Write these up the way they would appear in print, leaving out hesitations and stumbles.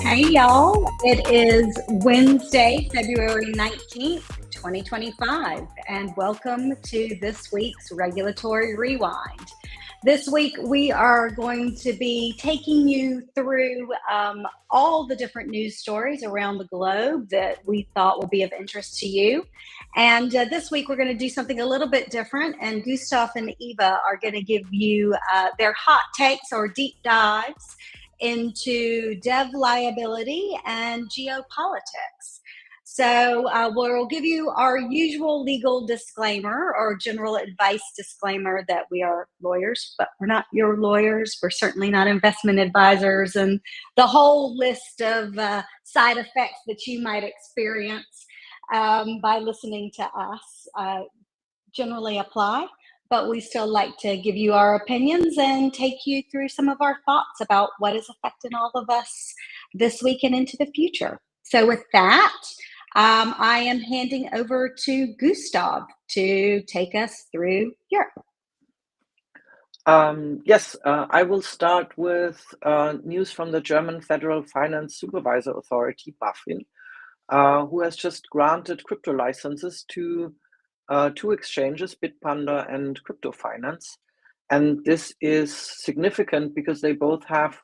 Hey y'all, it is Wednesday, February 19th, 2025, and welcome to this week's Regulatory Rewind. This week we are going to be taking you through all the different news stories around the globe that we thought will be of interest to you. And this week we're going to do something a little bit different, and Gustav and Eva are going to give you their hot takes or deep dives into dev liability and geopolitics. So we'll give you our usual legal disclaimer or general advice disclaimer that we are lawyers, but we're not your lawyers. We're certainly not investment advisors, and the whole list of side effects that you might experience by listening to us generally apply. But we still like to give you our opinions and take you through some of our thoughts about what is affecting all of us this week and into the future. So with that, I am handing over to Gustav to take us through Europe. Yes, I will start with news from the German Federal Finance Supervisor Authority, BaFin, who has just granted crypto licenses to two exchanges, Bitpanda and Crypto Finance. And this is significant because they both have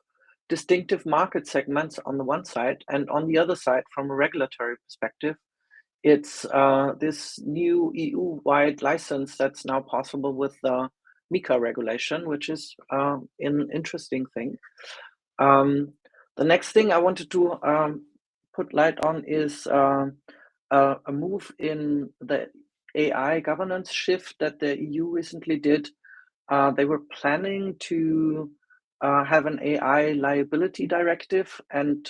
distinctive market segments on the one side, and on the other side, from a regulatory perspective, it's this new EU-wide license that's now possible with the MiCA regulation, which is an interesting thing. The next thing I wanted to put light on is a move in the AI governance shift that the EU recently did. They were planning to have an AI liability directive, and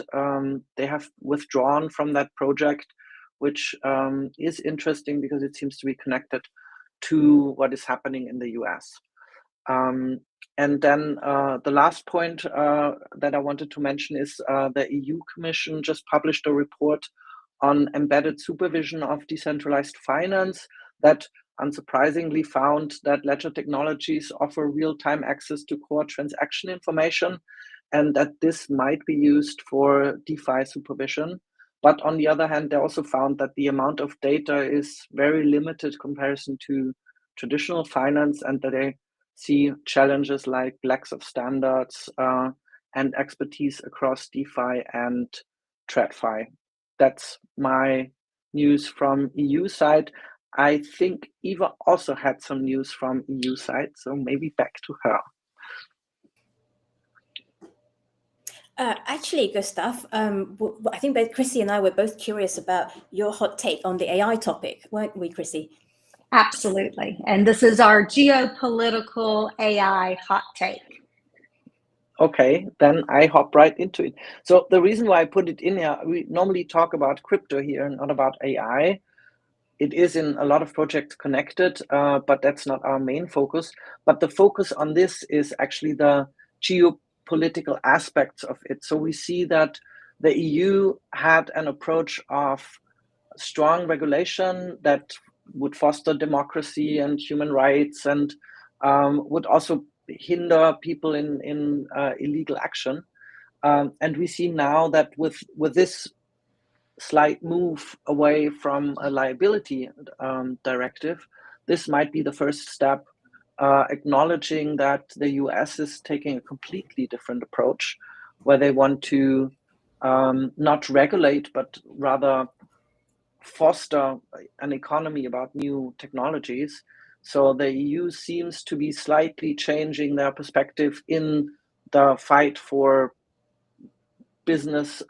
they have withdrawn from that project, which is interesting because it seems to be connected to what is happening in the US. And then the last point that I wanted to mention is the EU Commission just published a report on embedded supervision of decentralized finance that unsurprisingly found that ledger technologies offer real-time access to core transaction information, and that this might be used for DeFi supervision. But on the other hand, they also found that the amount of data is very limited comparison to traditional finance, and that they see challenges like lacks of standards and expertise across DeFi and TradFi. That's my news from EU side. I think Eva also had some news from EU side, so maybe back to her. Actually, Gustav, I think both Chrissy and I were both curious about your hot take on the AI topic, weren't we, Chrissy? Absolutely. And this is our geopolitical AI hot take. Okay, then I hop right into it. So the reason why I put it in here, we normally talk about crypto here and not about AI. It is in a lot of projects connected, but that's not our main focus. But the focus on this is actually the geopolitical aspects of it. So we see that the EU had an approach of strong regulation that would foster democracy and human rights, and would also hinder people in illegal action. And we see now that with this slight move away from a liability directive, this might be the first step, acknowledging that the US is taking a completely different approach, where they want to not regulate, but rather foster an economy about new technologies. So the EU seems to be slightly changing their perspective in the fight for business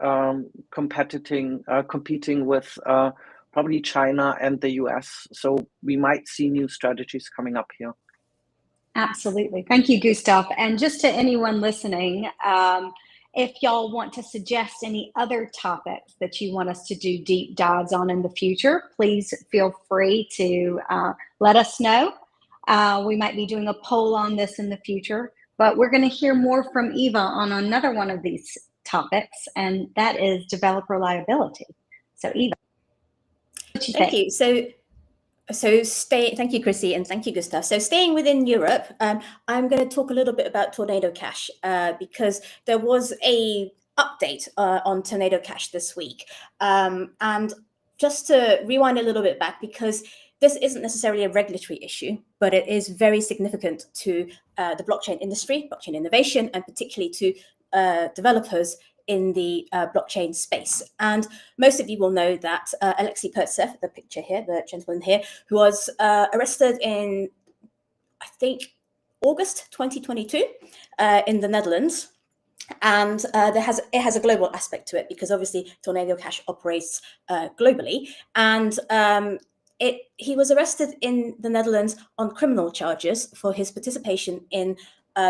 competing with probably China and the US. So we might see new strategies coming up here. Absolutely. Thank you, Gustav. And just to anyone listening, if y'all want to suggest any other topics that you want us to do deep dives on in the future, please feel free to let us know. We might be doing a poll on this in the future, but we're going to hear more from Eva on another one of these topics, and that is developer liability. So Eva, what you Thank think? you. Thank you, Chrissy, and thank you, Gustav. So staying within Europe, I'm going to talk a little bit about Tornado Cash because there was a update on Tornado Cash this week. And just to rewind a little bit back, because this isn't necessarily a regulatory issue, but it is very significant to the blockchain industry, blockchain innovation, and particularly to developers in the blockchain space. And most of you will know that Alexei Pertsev, the picture here, the gentleman here, who was arrested in, I think, August 2022 in the Netherlands. And it has a global aspect to it because obviously Tornado Cash operates globally. And he was arrested in the Netherlands on criminal charges for his participation in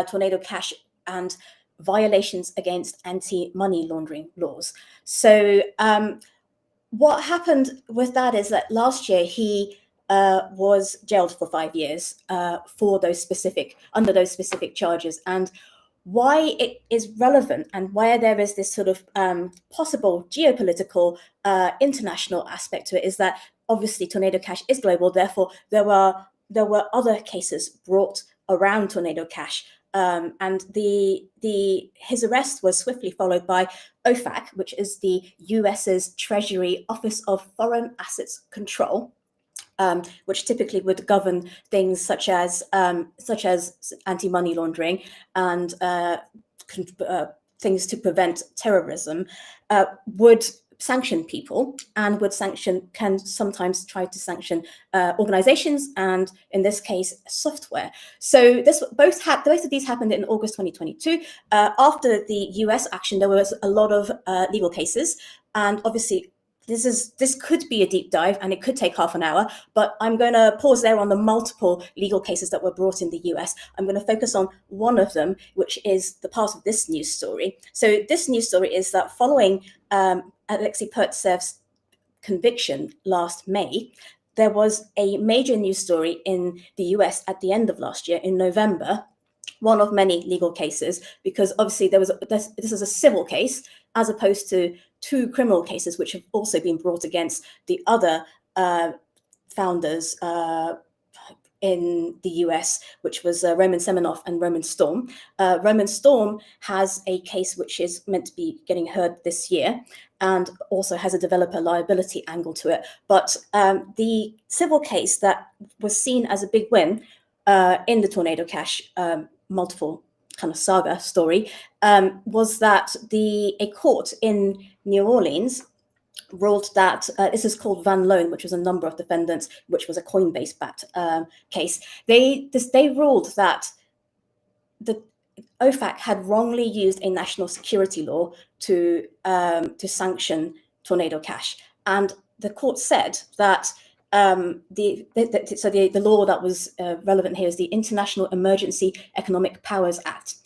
Tornado Cash and violations against anti-money laundering laws. So what happened with that is that last year he was jailed for 5 years for under those specific charges. And why it is relevant and where there is this sort of possible geopolitical international aspect to it is that obviously Tornado Cash is global. Therefore, there were other cases brought around Tornado Cash. And his arrest was swiftly followed by OFAC, which is the US's Treasury Office of Foreign Assets Control, which typically would govern things such as anti-money laundering and things to prevent terrorism, would sanction people and can sometimes try to sanction organizations, and in this case software. So both of these happened in August 2022. After the US action, there was a lot of legal cases, and obviously this could be a deep dive and it could take half an hour, but I'm going to pause there on the multiple legal cases that were brought in the US. I'm going to focus on one of them, which is the part of this news story. So this news story is that following Alexei Pertsev's conviction last May, there was a major news story in the US at the end of last year in November, one of many legal cases, because obviously this is a civil case as opposed to 2 criminal cases which have also been brought against the other founders in the US, which was Roman Semenoff and Roman Storm. Roman Storm has a case which is meant to be getting heard this year and also has a developer liability angle to it. But the civil case that was seen as a big win in the Tornado Cash multiple kind of saga story was that a court in New Orleans ruled that this is called Van Loan, which was a number of defendants, which was a Coinbase-backed case. They ruled that the OFAC had wrongly used a national security law to sanction Tornado Cash, and the court said that the law that was relevant here is the International Emergency Economic Powers Act.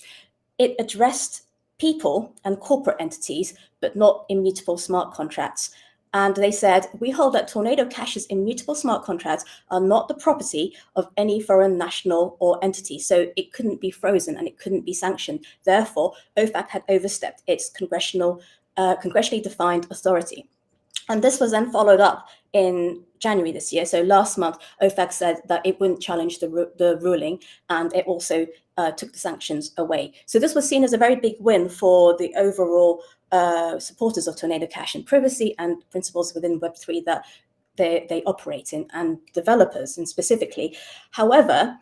It addressed people and corporate entities, but not immutable smart contracts. And they said, we hold that Tornado Cash's immutable smart contracts are not the property of any foreign national or entity. So it couldn't be frozen and it couldn't be sanctioned. Therefore, OFAC had overstepped its congressionally defined authority. And this was then followed up in January this year. So last month, OFAC said that it wouldn't challenge the ruling, and it also took the sanctions away. So this was seen as a very big win for the overall supporters of Tornado Cash and privacy and principles within Web3 that they operate in, and developers and specifically. However,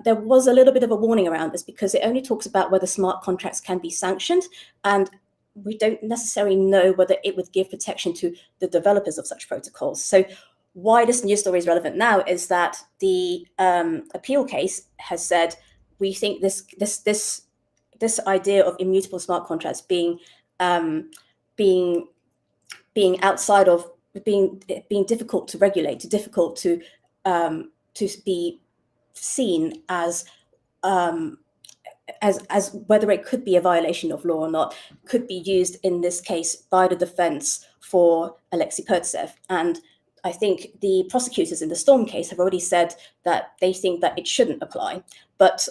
there was a little bit of a warning around this because it only talks about whether smart contracts can be sanctioned, and we don't necessarily know whether it would give protection to the developers of such protocols. So why this news story is relevant now is that the appeal case has said, we think this idea of immutable smart contracts being outside of being difficult to regulate, difficult to be seen as whether it could be a violation of law or not, could be used in this case by the defense for Alexei Kurtsev. And I think the prosecutors in the Storm case have already said that they think that it shouldn't apply. But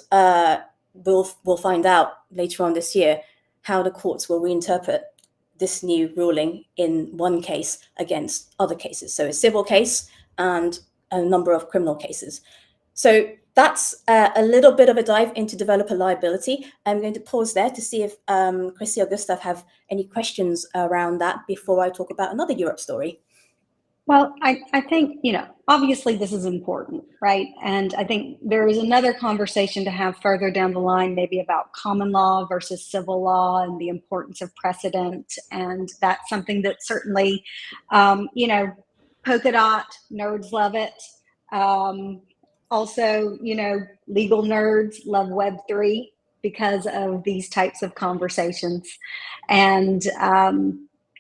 we'll find out later on this year how the courts will reinterpret this new ruling in one case against other cases. So a civil case and a number of criminal cases. So that's a little bit of a dive into developer liability. I'm going to pause there to see if Chrissy or Gustav have any questions around that before I talk about another Europe story. Well, I think, obviously this is important, right? And I think there is another conversation to have further down the line, maybe about common law versus civil law and the importance of precedent. And that's something that certainly, Polkadot, nerds love it. Also, legal nerds love Web3 because of these types of conversations. And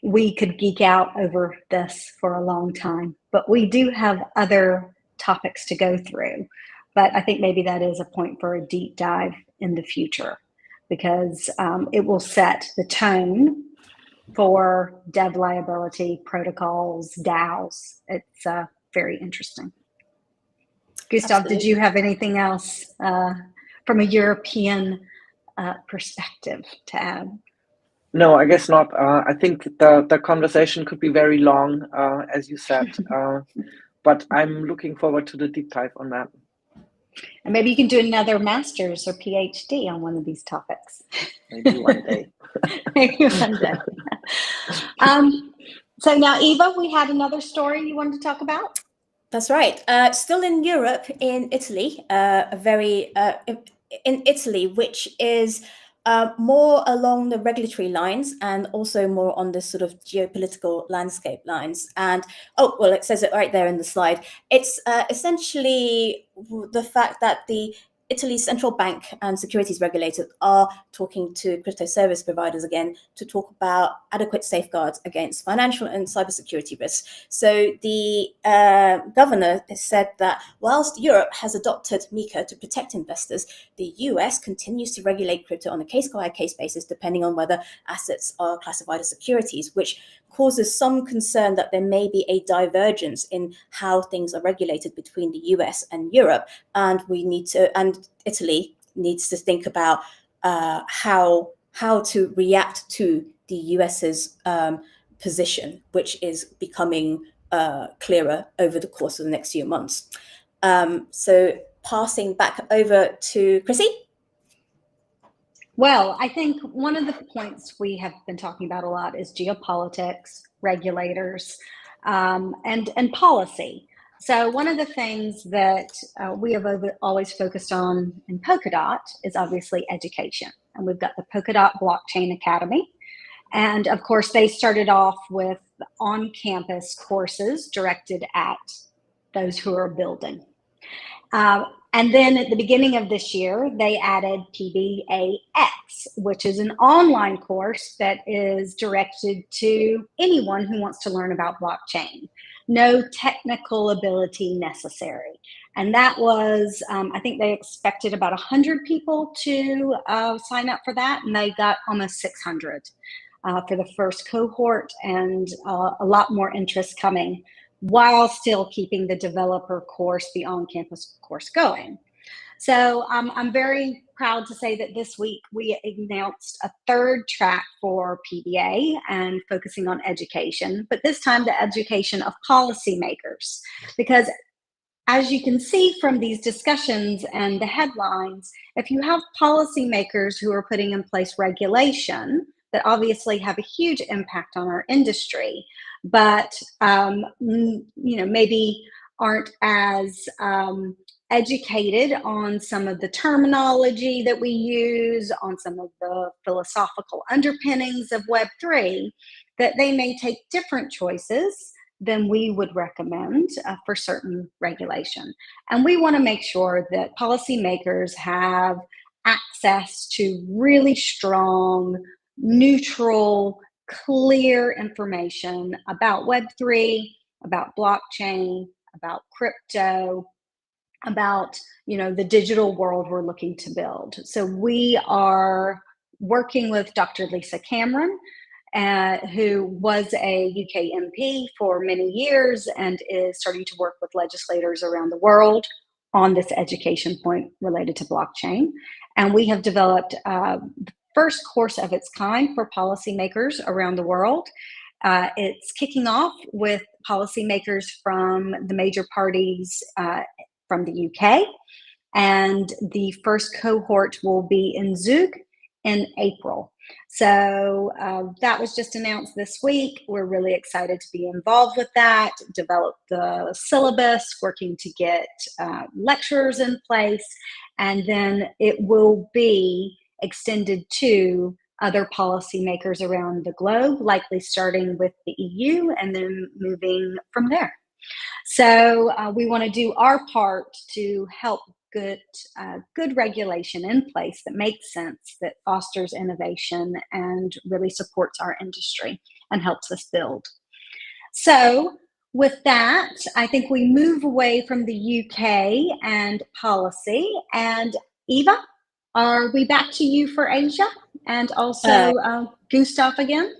we could geek out over this for a long time, but we do have other topics to go through. But I think maybe that is a point for a deep dive in the future, because it will set the tone for dev liability protocols, DAOs. It's very interesting. Gustav, Absolutely. did you have anything else from a European perspective to add? No, I guess not. I think the conversation could be very long, as you said, but I'm looking forward to the deep dive on that. And maybe you can do another master's or PhD on one of these topics. Maybe one day. Maybe one day. So now, Eva, we had another story you wanted to talk about? That's right. Still in Europe, in Italy, in Italy, which is more along the regulatory lines and also more on the sort of geopolitical landscape lines. And it says it right there in the slide. It's essentially the fact that the Italy's central bank and securities regulators are talking to crypto service providers again to talk about adequate safeguards against financial and cybersecurity risks. So the governor has said that whilst Europe has adopted MiCA to protect investors, the US continues to regulate crypto on a case-by-case basis, depending on whether assets are classified as securities, which causes some concern that there may be a divergence in how things are regulated between the US and Europe. And Italy needs to think about how to react to the US's position, which is becoming clearer over the course of the next few months. So passing back over to Chrissy. Well, I think one of the points we have been talking about a lot is geopolitics, regulators, and policy. So one of the things that we have always focused on in Polkadot is obviously education. And we've got the Polkadot Blockchain Academy. And of course, they started off with on-campus courses directed at those who are building. And then at the beginning of this year, they added PBAX, which is an online course that is directed to anyone who wants to learn about blockchain. No technical ability necessary. And that was, I think they expected about 100 people to sign up for that, and they got almost 600 for the first cohort, and a lot more interest coming, while still keeping the developer course, the on-campus course going. So I'm very proud to say that this week we announced a third track for PBA and focusing on education, but this time the education of policymakers. Because as you can see from these discussions and the headlines, if you have policymakers who are putting in place regulation that obviously have a huge impact on our industry, but maybe aren't as educated on some of the terminology that we use, on some of the philosophical underpinnings of Web3, that they may take different choices than we would recommend for certain regulation. And we want to make sure that policymakers have access to really strong, neutral, clear information about Web3, about blockchain, about crypto, about the digital world we're looking to build. So we are working with Dr. Lisa Cameron, who was a UK MP for many years and is starting to work with legislators around the world on this education point related to blockchain. And we have developed the first course of its kind for policymakers around the world. It's kicking off with policymakers from the major parties from the UK, and the first cohort will be in Zug in April. So that was just announced this week. We're really excited to be involved with that, develop the syllabus, working to get lecturers in place, and then it will be extended to other policymakers around the globe, likely starting with the EU and then moving from there. So we want to do our part to help good regulation in place that makes sense, that fosters innovation and really supports our industry and helps us build. So with that, I think we move away from the UK and policy. And Eva, are we back to you for Asia and also Gustav again?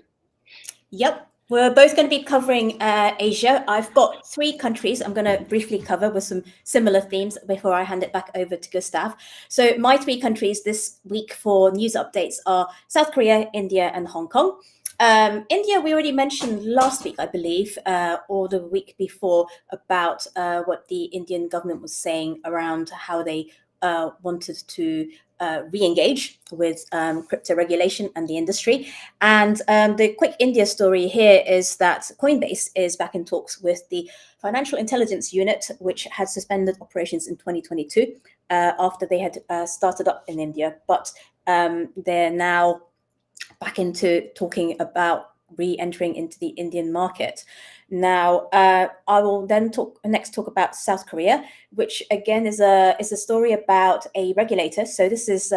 Yep. We're both going to be covering Asia. I've got 3 countries I'm going to briefly cover with some similar themes before I hand it back over to Gustav. So my 3 countries this week for news updates are South Korea, India, and Hong Kong. India, we already mentioned last week, I believe, or the week before, about what the Indian government was saying around how they wanted to re-engage with crypto regulation and the industry. And the quick India story here is that Coinbase is back in talks with the Financial Intelligence Unit, which had suspended operations in 2022 after they had started up in India. But they're now back into talking about re-entering into the Indian market. Now, I will then talk about South Korea, which again is a story about a regulator. So this is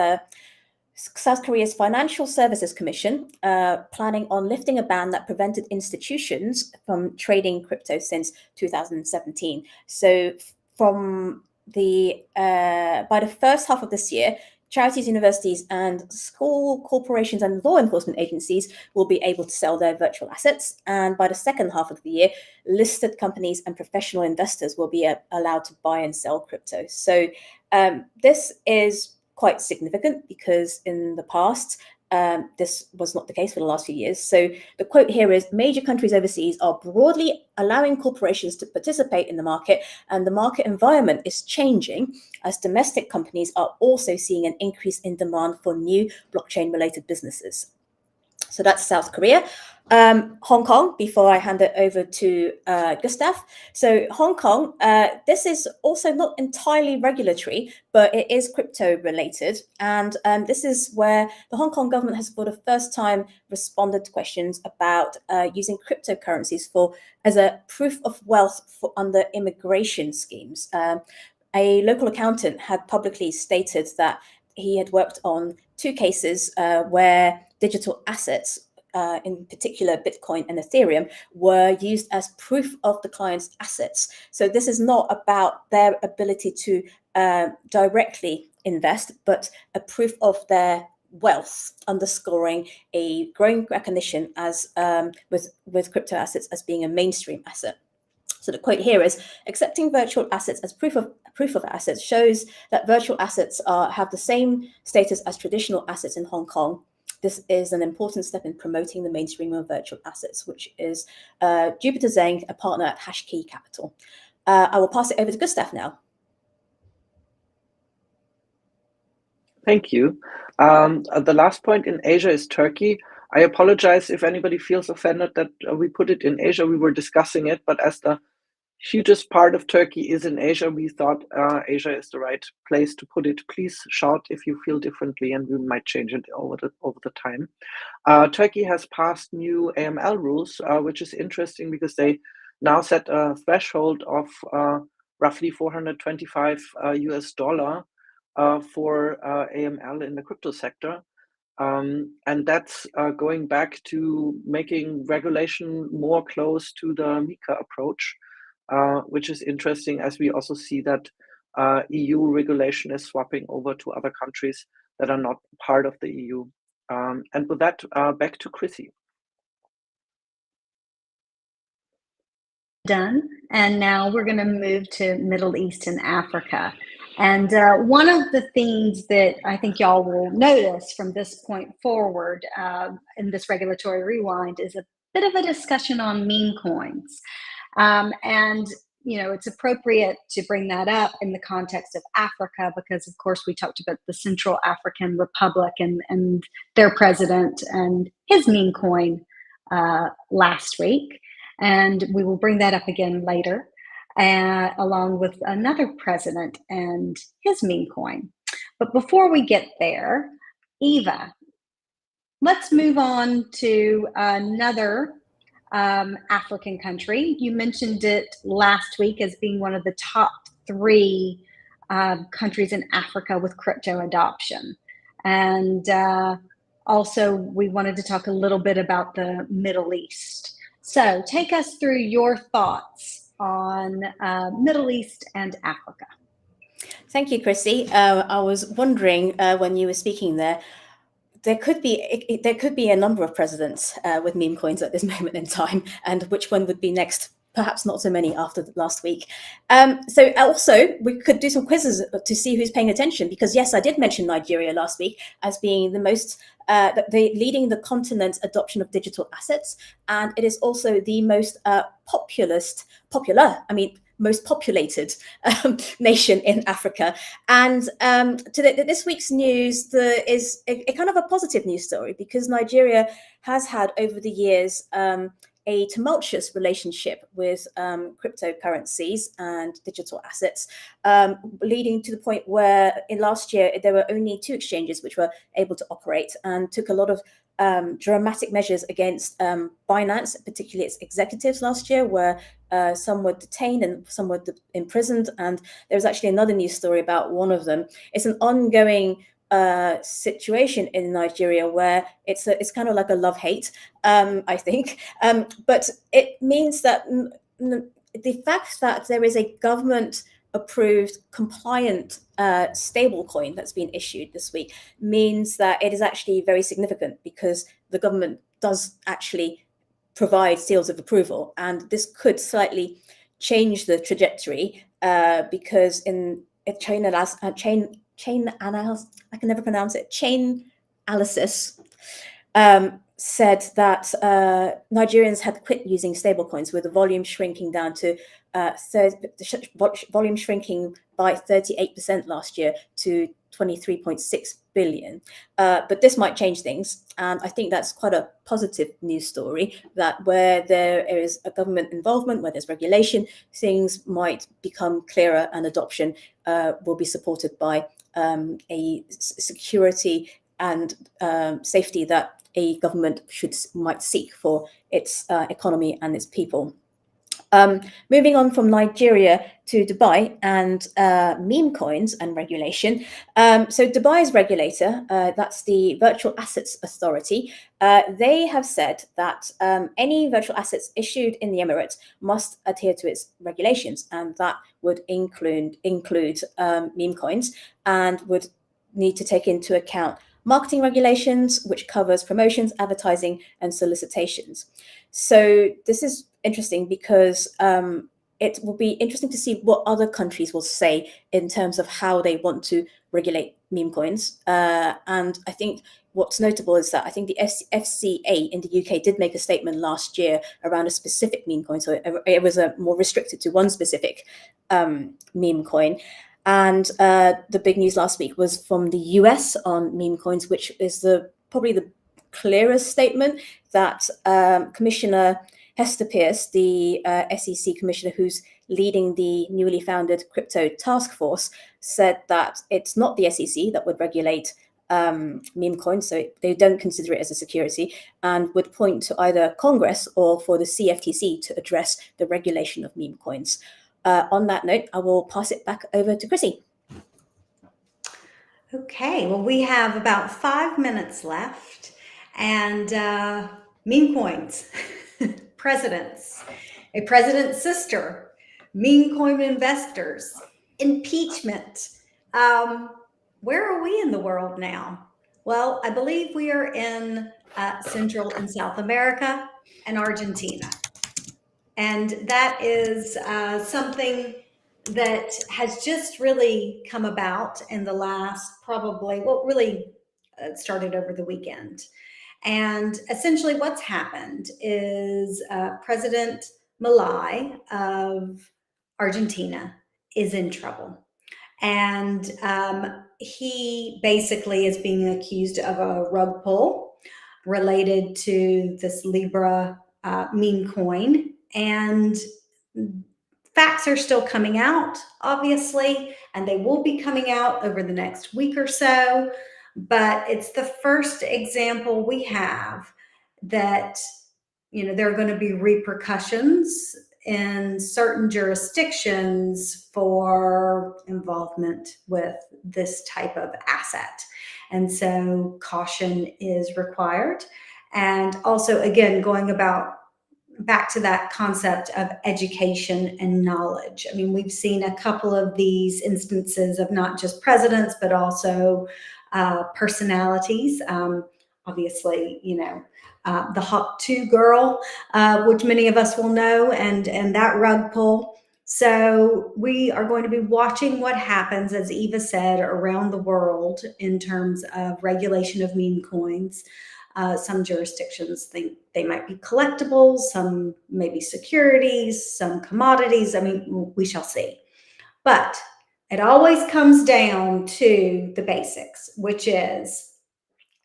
South Korea's Financial Services Commission planning on lifting a ban that prevented institutions from trading crypto since 2017. So from the by the first half of this year, charities, universities, and school corporations and law enforcement agencies will be able to sell their virtual assets. And by the second half of the year, listed companies and professional investors will be allowed to buy and sell crypto. So this is quite significant because in the past, this was not the case for the last few years. So the quote here is, major countries overseas are broadly allowing corporations to participate in the market, and the market environment is changing as domestic companies are also seeing an increase in demand for new blockchain-related businesses. So that's South Korea. Hong Kong, before I hand it over to Gustav. So Hong Kong, this is also not entirely regulatory, but it is crypto related. And this is where the Hong Kong government has for the first time responded to questions about using cryptocurrencies as a proof of wealth for under immigration schemes. A local accountant had publicly stated that he had worked on 2 cases where digital assets, in particular Bitcoin and Ethereum, were used as proof of the client's assets. So this is not about their ability to directly invest, but a proof of their wealth, underscoring a growing recognition as with crypto assets as being a mainstream asset. So the quote here is, accepting virtual assets as proof of assets shows that virtual assets have the same status as traditional assets in Hong Kong. This is an important step in promoting the mainstream of virtual assets, which is Jupiter Zeng, a partner at Hashkey Capital. I will pass it over to Gustav now. Thank you. The last point in Asia is Turkey. I apologize if anybody feels offended that we put it in Asia. We were discussing it, but as the hugest part of Turkey is in Asia, we thought Asia is the right place to put it. Please shout if you feel differently, and we might change it over the time. Turkey has passed new AML rules, which is interesting because they now set a threshold of roughly $425 for AML in the crypto sector. And that's going back to making regulation more close to the MiCA approach, which is interesting as we also see that EU regulation is swapping over to other countries that are not part of the EU. And with that, back to Chrissy. Done. And now we're going to move to Middle East and Africa. And one of the things that I think y'all will notice from this point forward in this regulatory rewind is a bit of a discussion on meme coins. And it's appropriate to bring that up in the context of Africa because, of course, we talked about the Central African Republic and their president and his meme coin last week. And we will bring that up again later, along with another president and his meme coin. But before we get there, Eva, let's move on to another African country. You mentioned it last week as being one of the top 3 countries in Africa with crypto adoption. And also, we wanted to talk a little bit about the Middle East. So take us through your thoughts on Middle East and Africa. Thank you, Chrissy. I was wondering when you were speaking there could be a number of presidents with meme coins at this moment in time, and which one would be next? Perhaps not so many after last week. So also we could do some quizzes to see who's paying attention, because yes, I did mention Nigeria last week as being the most leading the continent's adoption of digital assets, and it is also the most most populated nation in Africa. And this week's news is a kind of a positive news story, because Nigeria has had over the years a tumultuous relationship with cryptocurrencies and digital assets, leading to the point where in last year there were only 2 exchanges which were able to operate, and took a lot of dramatic measures against Binance, particularly its executives last year, where some were detained and some were imprisoned. And there was actually another news story about one of them. It's an ongoing situation in Nigeria where it's kind of like a love-hate, I think. But it means that the fact that there is a government-approved compliant stablecoin that's been issued this week means that it is actually very significant, because the government does actually provide seals of approval, and this could slightly change the trajectory because in chain analysis, I can never pronounce it, Chainalysis said that Nigerians had quit using stablecoins, with the volume shrinking down to volume shrinking by 38% last year to 23.6 billion. But this might change things, and I think that's quite a positive news story, that where there is a government involvement, where there's regulation, things might become clearer, and adoption will be supported by a security and safety that a government might seek for its economy and its people. Moving on from Nigeria to Dubai and meme coins and regulation. So Dubai's regulator, that's the Virtual Assets Authority, they have said that any virtual assets issued in the Emirates must adhere to its regulations, and that would include meme coins, and would need to take into account marketing regulations, which covers promotions, advertising, and solicitations. So this is interesting because it will be interesting to see what other countries will say in terms of how they want to regulate meme coins. And I think what's notable is that I think the FCA in the UK did make a statement last year around a specific meme coin. So it was more restricted to one specific meme coin. And the big news last week was from the US on meme coins, which is probably the clearest statement, that Commissioner Hester Pierce, the SEC commissioner who's leading the newly founded crypto task force, said that it's not the SEC that would regulate meme coins, so they don't consider it as a security, and would point to either Congress or for the CFTC to address the regulation of meme coins. On that note, I will pass it back over to Chrissy. Okay, well, we have about 5 minutes left, and meme coins, presidents, a president's sister, meme coin investors, impeachment. Where are we in the world now? Well, I believe we are in Central and South America and Argentina. And that is something that has just really come about in the last really started over the weekend. And essentially what's happened is President Milei of Argentina is in trouble. And he basically is being accused of a rug pull related to this Libra meme coin. And facts are still coming out, obviously, and they will be coming out over the next week or so. But it's the first example we have that, there are going to be repercussions in certain jurisdictions for involvement with this type of asset. And so caution is required. And also, again, going back to that concept of education and knowledge. I mean, we've seen a couple of these instances of not just presidents, but also personalities. Obviously, the Hawk 2 girl, which many of us will know, and that rug pull. So we are going to be watching what happens, as Eva said, around the world in terms of regulation of meme coins. Some jurisdictions think they might be collectibles, some maybe securities, some commodities. I mean, we shall see. But it always comes down to the basics, which is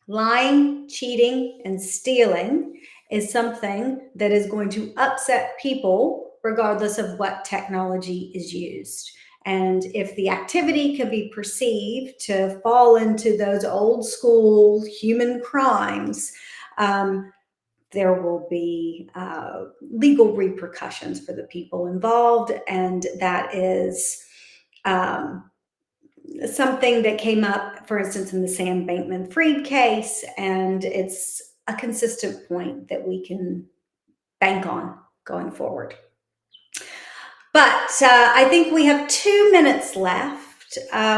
lying, cheating, and stealing is something that is going to upset people regardless of what technology is used. And if the activity can be perceived to fall into those old school human crimes, there will be legal repercussions for the people involved. And that is something that came up, for instance, in the Sam Bankman-Fried case. And it's a consistent point that we can bank on going forward. But I think we have 2 minutes left.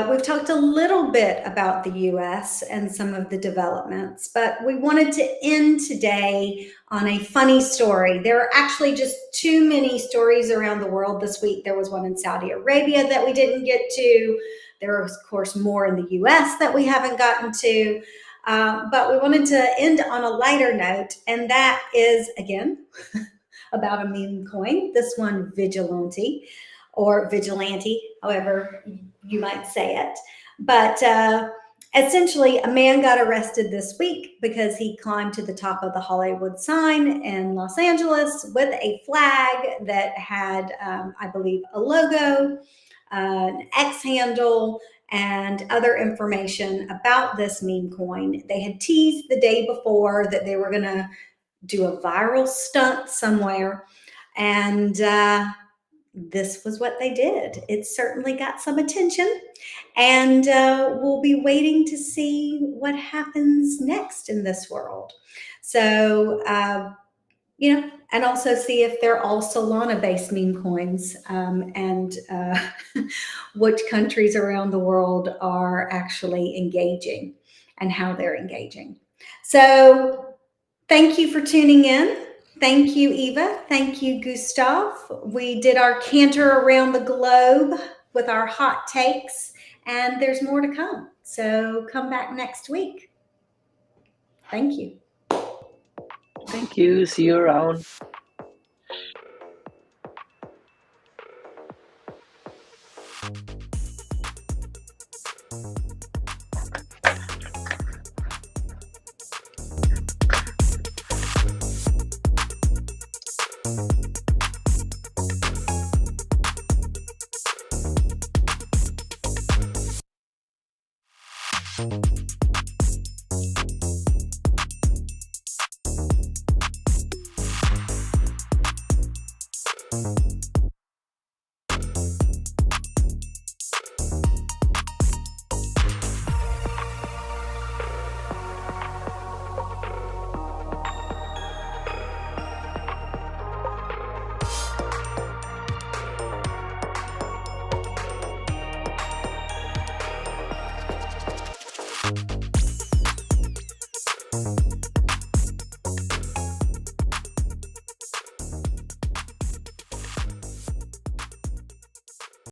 We've talked a little bit about the US and some of the developments, but we wanted to end today on a funny story. There are actually just too many stories around the world this week. There was one in Saudi Arabia that we didn't get to. There are, of course, more in the US that we haven't gotten to. But we wanted to end on a lighter note, and that is, again, about a meme coin, this one Vigilante, or Vigilante, however you might say it. But essentially, a man got arrested this week because he climbed to the top of the Hollywood sign in Los Angeles with a flag that had, I believe, a logo, an X handle, and other information about this meme coin. They had teased the day before that they were going to do a viral stunt somewhere, and this was what they did. It certainly got some attention, and we'll be waiting to see what happens next in this world. So, and also see if they're all Solana-based meme coins, and which countries around the world are actually engaging and how they're engaging. So, thank you for tuning in. Thank you, Eva. Thank you, Gustav. We did our canter around the globe with our hot takes, and there's more to come. So come back next week. Thank you. Thank you. See you around. you.